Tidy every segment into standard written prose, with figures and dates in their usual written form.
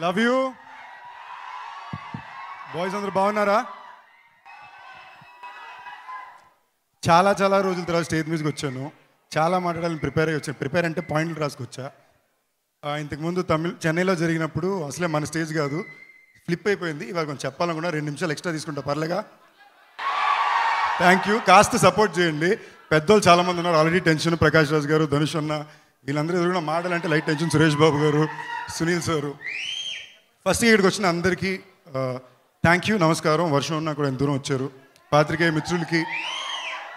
Love you boys, అందరూ బాగున్నారా? చాలా చాలా రోజుల తర్వాత స్టేజ్ మీదకి వచ్చాను. చాలా మాట్లాడాలని ప్రిపేర్ అయ్యి వచ్చాను. ప్రిపేర్ అంటే పాయింట్లు రాసుకొచ్చా. ఇంతకుముందు చెన్నైలో జరిగినప్పుడు అసలే మన స్టేజ్ కాదు, ఫ్లిప్ అయిపోయింది. ఇవాళ కొంచెం చెప్పాలనుకున్నా, 2 నిమిషాలు ఎక్స్ట్రా తీసుకుంటా, పర్లేగా? Thank you. కాస్త సపోర్ట్ చేయండి. పెద్దోళ్ళు చాలామంది ఉన్నారు ఆల్రెడీ. టెన్షన్ ప్రకాష్ రాజ్ గారు, ధనుష్ అన్న, వీళ్ళందరూ ఎదురుగా మాడాలంటే లైట్ టెన్షన్. సురేష్ బాబు గారు, సునీల్ సారు. ఫస్ట్ ఇక్కడికి వచ్చిన అందరికీ థ్యాంక్ యూ, నమస్కారం. వర్షం ఉన్నా కూడా ఎంత దూరం వచ్చారు. పాత్రికేయ మిత్రులకి,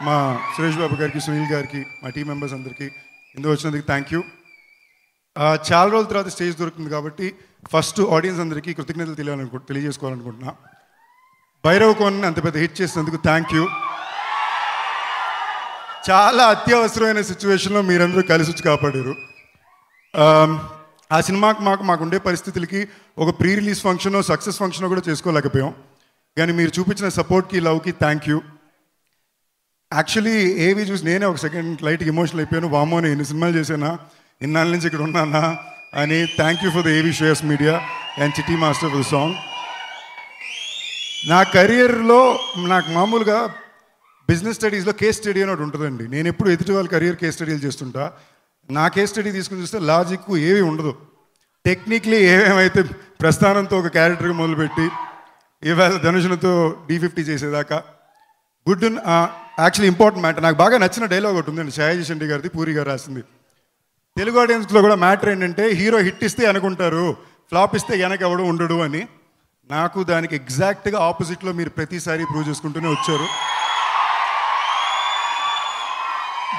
మా సురేష్ బాబు గారికి, సునీల్ గారికి, మా టీం మెంబర్స్ అందరికీ ఇందుకు వచ్చినందుకు థ్యాంక్ యూ. చాలా రోజుల తర్వాత స్టేజ్ దొరుకుతుంది కాబట్టి ఫస్ట్ ఆడియన్స్ అందరికీ కృతజ్ఞతలు తెలియజేసుకోవాలనుకుంటున్నా. భైరవ్ కోన్ అంత పెద్ద హిట్ చేసినందుకు థ్యాంక్ యూ. చాలా అత్యవసరమైన సిచ్యువేషన్లో మీరందరూ కలిసి వచ్చి కాపాడారు. ఆ సినిమాకి మాకుండే పరిస్థితులకి ఒక pre release function, success function కూడా చేసుకోలేకపోయాం. కానీ మీరు చూపించిన సపోర్ట్కి, లవ్కి థ్యాంక్ యూ. యాక్చువల్లీ ఏవి చూసి నేనే ఒక సెకండ్ లైట్కి ఎమోషనల్ అయిపోయాను. వామో, నేను ఎన్ని సినిమాలు చేశానా, ఇన్నాళ్ళ నుంచి ఇక్కడ ఉన్నానా అని. థ్యాంక్ యూ ఫర్ ద ఏవి శ్రేయస్ మీడియా అండ్ చిట్టి మాస్టర్ ఫర్ ద సాంగ్. నా కెరియర్లో నాకు మామూలుగా బిజినెస్ స్టడీస్లో కేస్ స్టడీ అని ఒకటి ఉంటుందండి. నేను ఎప్పుడు ఎదుటి వాళ్ళ కెరియర్ కేస్ స్టడీలు చేస్తుంటా. నా కేస్ స్టడీ తీసుకుని చూస్తే లాజిక్ ఏవి ఉండదు. టెక్నిక్లీ ఏమేమైతే ప్రస్థానంతో ఒక క్యారెక్టర్కి మొదలుపెట్టి ఇవాళ ధనుషులతో D50 చేసేదాకా గుడ్. యాక్చువల్లీ ఇంపార్టెంట్ మ్యాటర్, నాకు బాగా నచ్చిన డైలాగ్ ఒకటి ఉందండి, షాయాజీ షెండి గారిది, పూరి గారు రాసింది. తెలుగు ఆడియన్స్లో కూడా మ్యాటర్ ఏంటంటే, హీరో హిట్ ఇస్తే అనుకుంటారు, ఫ్లాప్ ఇస్తే వెనక ఎవడు ఉండడు అని. నాకు దానికి ఎగ్జాక్ట్గా ఆపోజిట్లో మీరు ప్రతిసారి ప్రూవ్ చేసుకుంటూనే వచ్చారు.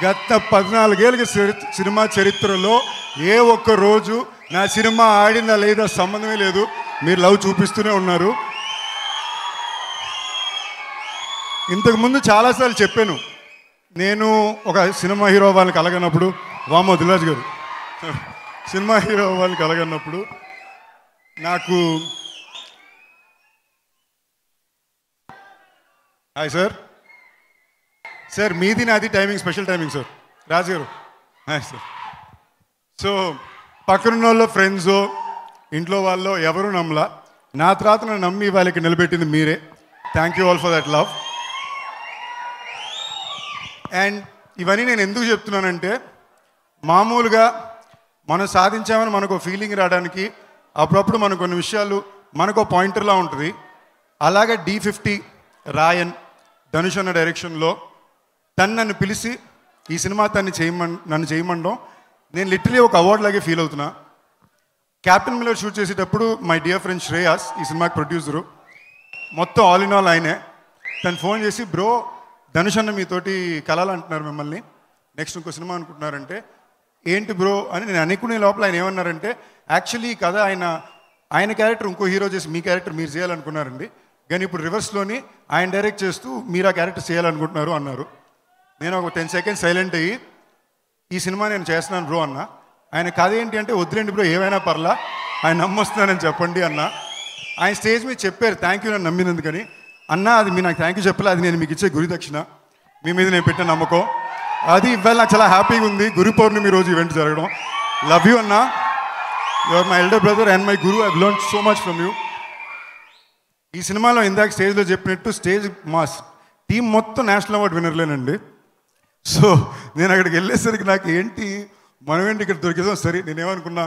గత 14 ఏళ్ళకి సినిమా చరిత్రలో ఏ ఒక్క రోజు నా సినిమా ఆడిందా లేదా సంబంధమే లేదు, మీరు లవ్ చూపిస్తూనే ఉన్నారు. ఇంతకుముందు చాలాసార్లు చెప్పాను, నేను ఒక సినిమా హీరో వాళ్ళని కలగనప్పుడు, వామో దిల్రాజ్ గారు, సినిమా హీరో వాళ్ళని కలగనప్పుడు నాకు హాయ్ సార్, సార్ మీది నాది టైమింగ్, స్పెషల్ టైమింగ్ సార్, రాజు గారు హాయ్ సార్. సో పక్కనున్న వాళ్ళు, ఫ్రెండ్స్, ఇంట్లో వాళ్ళు ఎవరు నమ్మలా. నా తర్వాత నన్ను నమ్మి వాళ్ళకి నిలబెట్టింది మీరే. Thank you all for that love. And ఇవన్నీ నేను ఎందుకు చెప్తున్నానంటే, మామూలుగా మనం సాధించామని మనకు ఫీలింగ్ రావడానికి అప్పుడప్పుడు మనకు కొన్ని విషయాలు మనకు పాయింటర్లా ఉంటుంది. అలాగే D50 రాయన్, ధనుష్ అన్న డైరెక్షన్లో నన్ను పిలిచి ఈ సినిమా నన్ను చేయమండం, నేను లిటరలీ ఒక అవార్డ్ లాగే ఫీల్ అవుతున్నా. క్యాప్టెన్ మిల్లర్ షూట్ చేసేటప్పుడు మై డియర్ ఫ్రెండ్ శ్రేయాస్, ఈ సినిమాకి ప్రొడ్యూసరు, మొత్తం ఆల్ ఇన్ ఆల్ ఆయనే. తను ఫోన్ చేసి, బ్రో ధనుష్ అన్న మీతోటి కలాలంటున్నారు మిమ్మల్ని, నెక్స్ట్ ఇంకో సినిమా అనుకుంటున్నారంటే, ఏంటి బ్రో అని నేను అనుకునే లోపల ఆయన ఏమన్నారంటే, యాక్చువల్లీ ఈ కథ ఆయన క్యారెక్టర్ ఇంకో హీరో చేసి మీ క్యారెక్టర్ మీరు చేయాలనుకున్నారండి, కానీ ఇప్పుడు రివర్స్లోని ఆయన డైరెక్ట్ చేస్తూ మీరు ఆ క్యారెక్టర్ చేయాలనుకుంటున్నారు అన్నారు. నేను ఒక 10 సెకండ్స్ సైలెంట్ అయ్యి, ఈ సినిమా నేను చేస్తున్నాను బ్రో అన్న. ఆయన కథ ఏంటి అంటే, వద్దులేండి బ్రో ఏమైనా పర్లా, ఆయన నమ్మొస్తున్నానని చెప్పండి అన్న. ఆయన స్టేజ్ మీద చెప్పారు థ్యాంక్ యూ నన్ను నమ్మినందుకని. అన్న అది మీరు నాకు థ్యాంక్ యూ చెప్పలే, అది నేను మీకు ఇచ్చే గురి దక్షిణ, మీ మీద నేను పెట్టిన నమ్మకం అది. ఇవాళ నాకు చాలా హ్యాపీగా ఉంది, గురు పౌర్ణమి రోజు ఈవెంట్ జరగడం. లవ్ యూ అన్న, you are my elder brother and my guru. I learn so much from you. ఈ సినిమాలో ఇందాక స్టేజ్లో చెప్పినట్టు స్టేజ్ మాస్ టీం మొత్తం నేషనల్ అవార్డు విన్నర్లేనండి. సో నేను అక్కడికి వెళ్ళేసరికి నాకు ఏంటి, మనం ఏంటి ఇక్కడ దొరికేదాం. సరే నేనేమనుకున్నా,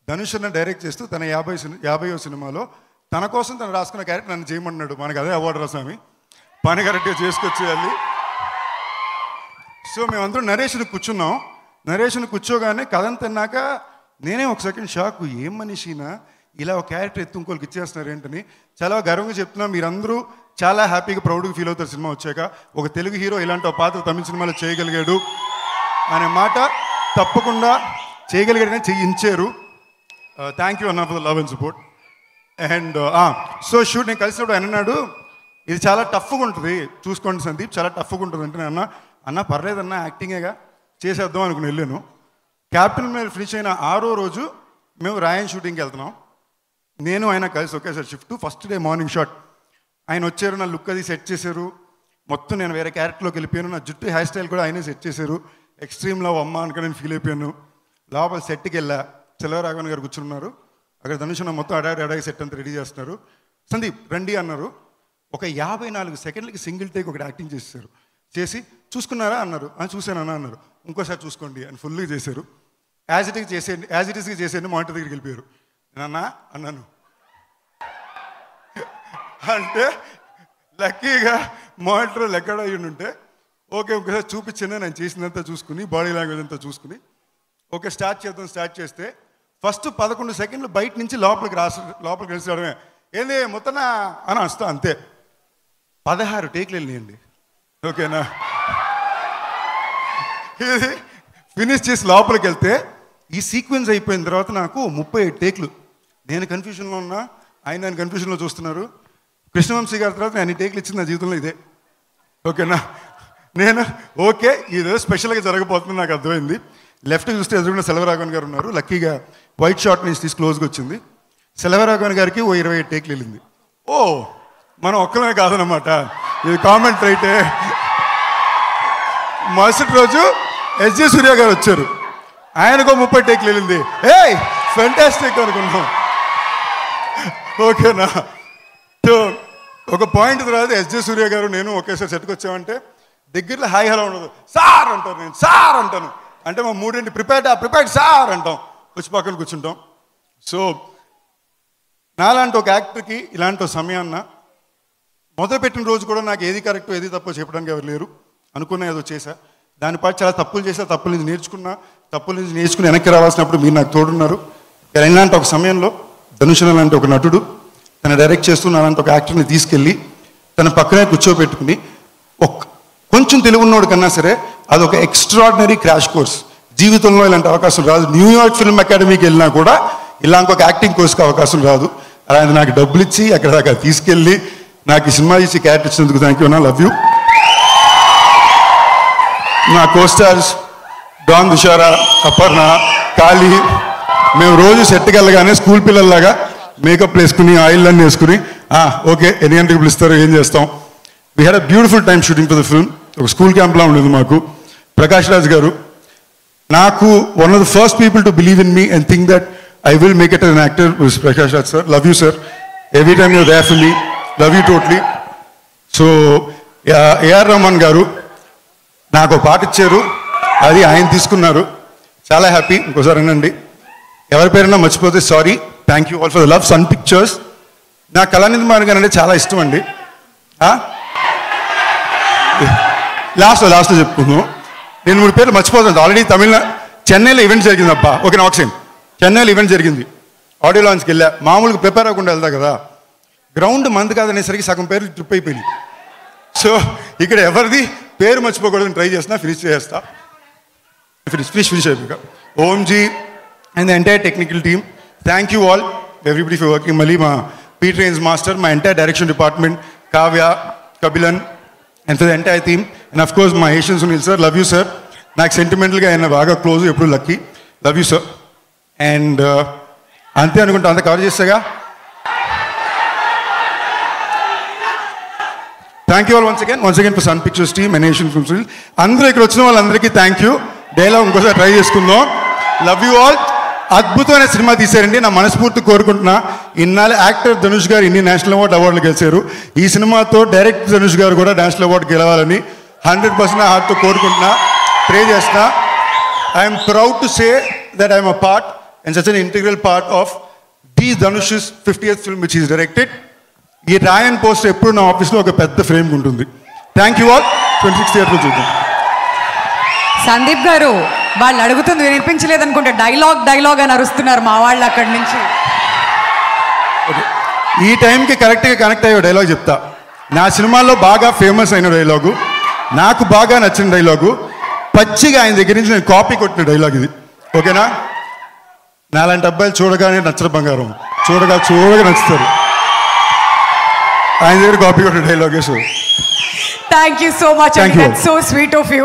ధనుష్ అన్న డైరెక్ట్ చేస్తూ తన 50వ సినిమాలో తన కోసం తను రాసుకున్న క్యారెక్టర్ నన్ను చేయమన్నాడు. మనకు అదే అవార్డు రాసామి, పని కరెక్ట్గా చేసుకొచ్చేయాలి. సో మేమందరం నరేషన్ కూర్చున్నాం. నరేషన్ కూర్చోగానే కథ తిన్నాక నేనే ఒక సెకండ్ షాక్, ఏం మనిషినా ఇలా ఒక క్యారెక్టర్ ఎత్తు ఇంకోళ్ళకి ఇచ్చేస్తున్నారు ఏంటని. చాలా గర్వంగా చెప్తున్నా, మీరందరూ చాలా హ్యాపీగా ప్రౌడ్గా ఫీల్ అవుతారు సినిమా వచ్చాక. ఒక తెలుగు హీరో ఇలాంటి ఒక పాత్ర తమిళ సినిమాలో చేయగలిగాడు అనే మాట తప్పకుండా చేయగలిగాడని చేయించారు. థ్యాంక్ యూ అన్న for the love and support. And so shoot నేను కలిసినప్పుడు ఆయన అన్నాడు, ఇది చాలా టఫ్గా ఉంటుంది, చూసుకోండి సందీప్, చాలా టఫ్గా ఉంటుంది అంటే, నేను అన్న పర్లేదన్నా యాక్టింగేగా చేసేద్దాం అనుకుని వెళ్ళాను. క్యాప్టెన్ మీద ఫినిష్ అయిన 6వ రోజు మేము రాయన్ షూటింగ్కి వెళ్తున్నాం. నేను ఆయన కలిసి ఒకేసారి shift. First day morning shot ఆయన వచ్చారు, నా లుక్ అది సెట్ చేశారు మొత్తం. నేను వేరే క్యారెక్టర్లోకి వెళ్ళిపోయాను. నా జుట్టు హెయిర్ స్టైల్ కూడా ఆయనే సెట్ చేశారు. ఎక్స్ట్రీమ్ లవ్ అమ్మ అనుకుని నేను ఫీల్ అయిపోయాను. లోపల సెట్కి వెళ్ళా, చెలవరాఘవన్ గారు కూర్చున్నారు. అక్కడ ధనుష్ అన్న మొత్తం అడాయి సెట్ అంతా రెడీ చేస్తున్నారు. సందీప్ రండి అన్నారు. ఒక 54 సెకండ్లకి సింగిల్ టేక్ ఒకటి యాక్టింగ్ చేశారు. చేసి చూసుకున్నారా అన్నారు. చూశానన్నా అన్నారు. ఇంకోసారి చూసుకోండి అని ఫుల్గా చేశారు. యాజ్ ఇట్ ఈస్గా చేసేయండి మానిటర్ దగ్గరికి వెళ్ళిపోయారు. నేనన్నా అన్నాను అంటే లక్కీగా మానిటర్ ఎక్కడ అయ్యి ఉంటే ఓకే ఒకసారి చూపించాను. నేను చేసినంతా చూసుకుని బాడీ లాంగ్వేజ్ అంతా చూసుకుని ఓకే స్టార్ట్ చేస్తే ఫస్ట్ 11 సెకండ్లు బయట నుంచి లోపలికి రావడమే. ఏంది మొత్తనా అని వస్తా అంతే. 16 టేక్లు వెళ్ళినాయండి. ఓకేనా? ఇది ఫినిష్ చేసి లోపలికి వెళ్తే ఈ సీక్వెన్స్ అయిపోయిన తర్వాత నాకు 37 టేక్లు. నేను కన్ఫ్యూజన్లో ఉన్నా, ఆయన కన్ఫ్యూజన్లో చూస్తున్నారు. కృష్ణవంశీ గారి తర్వాత నేను టేక్లు ఇచ్చింది నా జీవితంలో ఇదే. ఓకేనా? నేను ఓకే ఇదే స్పెషల్గా జరగబోతుంది నాకు అర్థమైంది. లెఫ్ట్ చూస్తే ఎదురుగా సెల్వరాఘవన్ గారు ఉన్నారు. లక్కీగా వైట్ షార్ట్ నుంచి తీసి క్లోజ్గా వచ్చింది. సెల్వరాఘవన్ గారికి 27 టేక్లు వెళ్ళింది. ఓ మనం ఒక్కలమే కాదనమాట, ఇది కామెంట్ రైటే. మరుసటి రోజు ఎస్జే సూర్య గారు వచ్చారు. ఆయనకు 30 టేక్లు వెళ్ళింది. ఏయ్ ఫెంటాస్టిక్ అనుకున్నాం. ఓకేనా? సో ఒక పాయింట్ తర్వాత ఎస్జే సూర్య గారు నేను ఒకేసారి సెట్కి వచ్చామంటే దగ్గరలో హాయ్ హలో ఉండదు. సార్ అంటారు, నేను సార్ అంటాను. అంటే మా మూడింటి ప్రిపేర్డ్ సార్ అంటాం, వచ్చి పక్కన కూర్చుంటాం. సో నాలాంటి ఒక యాక్టర్కి ఇలాంటి సమయాన్న మొదలుపెట్టిన రోజు కూడా నాకు ఏది కరెక్టో ఏది తప్పో చెప్పడానికి ఎవరు లేరు. అనుకున్నా ఏదో చేశా. దానిపాటు చాలా తప్పులు చేశా. తప్పుల నుంచి నేర్చుకుని వెనక్కి రావాల్సినప్పుడు మీరు నాకు తోడున్నారు. ఇలాంటి ఒక సమయంలో ధనుష్ లాంటి ఒక నటుడు తను డైరెక్ట్ చేస్తున్న అలాంటి ఒక యాక్టర్ని తీసుకెళ్ళి తన పక్కనే కూర్చోబెట్టుకుని కొంచెం తెలివున్నోడు కన్నా సరే అదొక ఎక్స్ట్రాడినరీ క్రాష్ కోర్స్. జీవితంలో ఇలాంటి అవకాశం రాదు. న్యూయార్క్ ఫిల్మ్ అకాడమీకి వెళ్ళినా కూడా ఇలాంటి ఒక యాక్టింగ్ కోర్స్కి అవకాశం రాదు. అలాంటి నాకు డబ్బులు ఇచ్చి అక్కడ దాకా తీసుకెళ్ళి నాకు ఈ సినిమా ఇచ్చి క్యారెక్టర్ ఇచ్చినందుకు థ్యాంక్ యూ అన్న, లవ్ యూ. నా కోస్టార్స్ డాన్ దుషారా, అపర్ణ, కాళీ, మేము రోజు సెట్కి వెళ్ళగానే స్కూల్ పిల్లల్లాగా మేకప్ వేసుకుని ఆయిల్ అన్నీ వేసుకుని ఓకే ఎన్ని గంటలకు పిలుస్తారు ఏం చేస్తాం. We had a beautiful time shooting for the film. ఒక స్కూల్ క్యాంప్లా ఉండేది మాకు. ప్రకాష్ రాజ్ గారు నాకు one of the first people to believe in me and think that I will make it an actor was Prakash Raj sir. Love you sir, every time you're there for me, love you totally. So AR Rahman garu నాకు పాట ఇచ్చారు, అది ఆయన తీసుకున్నారు. చాలా happy. ఇంకోసారి అనండి. ఎవరి పేరైనా మర్చిపోతే sorry. Thank you all for the love. Sun Pictures. నా కళానిధి మారన్ గారు అంటే చాలా ఇష్టం అండి. లాస్ట్లో చెప్పుకుందాం. నేను 3 పేర్లు మర్చిపోతాను. ఆల్రెడీ చెన్నైలో ఈవెంట్ జరిగింది అబ్బా. ఓకే నా ఒకసారి చెన్నైలో ఈవెంట్ జరిగింది. ఆడియో లాంచ్కి వెళ్ళా. మామూలుగా ప్రిపేర్ అవ్వకుండా వెళ్తా కదా. గ్రౌండ్ మంది కాదనేసరికి సగం పేర్లు ట్రిప్ అయిపోయింది. సో ఇక్కడ ఎవరిది పేరు మర్చిపోకూడదని ట్రై చేస్తున్నా. ఫినిష్ అయిపోయాక ఓంజీ and the entire technical team, thank you all everybody for working. మళ్ళీ మా పీ ట్రైన్స్ మాస్టర్, మా entire direction department, Kavya, Kapilan and for the entire team and of course మా Asian Sunil sir. Love you sir. నాకు సెంటిమెంటల్గా ఆయన బాగా క్లోజ్, ఎప్పుడు lucky. Love you sir. And అంతే అనుకుంటా, అంతా కవర్ చేస్తాగా. Thank you all once again for Sun Pictures team and Asian films. అందరూ ఇక్కడ వచ్చిన వాళ్ళందరికీ థ్యాంక్ యూ. డైలాగ్ ఇంకోసారి ట్రై చేసుకుందాం. Love you all. అద్భుతమైన సినిమా తీశారండి. నా మనస్ఫూర్తి కోరుకుంటున్నా. ఇన్నాళ్ళు యాక్టర్ ధనుష్ గారు ఇన్ని నేషనల్ అవార్డులు గెలిచారు. ఈ సినిమాతో డైరెక్టర్ ధనుష్ గారు కూడా నేషనల్ అవార్డు గెలవాలని 100% నా హార్ట్తో కోరుకుంటున్నా, ప్రే చేస్తున్నా. I'm proud to say that I'm a part and such an integral part of the Dhanush's 50th film which is directed. ఈ రాయన్ పోస్టర్ ఎప్పుడు నా ఆఫీస్లో ఒక పెద్ద ఫ్రేమ్ ఉంటుంది. Thank you all. 26th ఇయర్లో చూద్దాం. సందీప్ గారు వాళ్ళు అడుగుతుంది వినిపించలేదు అనుకుంటే డైలాగ్ అని అరుస్తున్నారు మా వాళ్ళు అక్కడి నుంచి. ఈ టైంకి కరెక్ట్గా కనెక్ట్ అయ్యే డైలాగ్ చెప్తా. నా సినిమాల్లో బాగా ఫేమస్ అయిన డైలాగు, నాకు బాగా నచ్చిన డైలాగు, పచ్చిగా ఆయన దగ్గర నుంచి నేను కాపీ కొట్టిన డైలాగ్ ఇది. ఓకేనా? నాలాంటి అబ్బాయిలు చూడగానే నచ్చరు బంగారం, చూడగా నచ్చుతారు. ఆయన దగ్గర కాపీ కొట్టిన డైలాగే. So thank you so much. So sweet of you.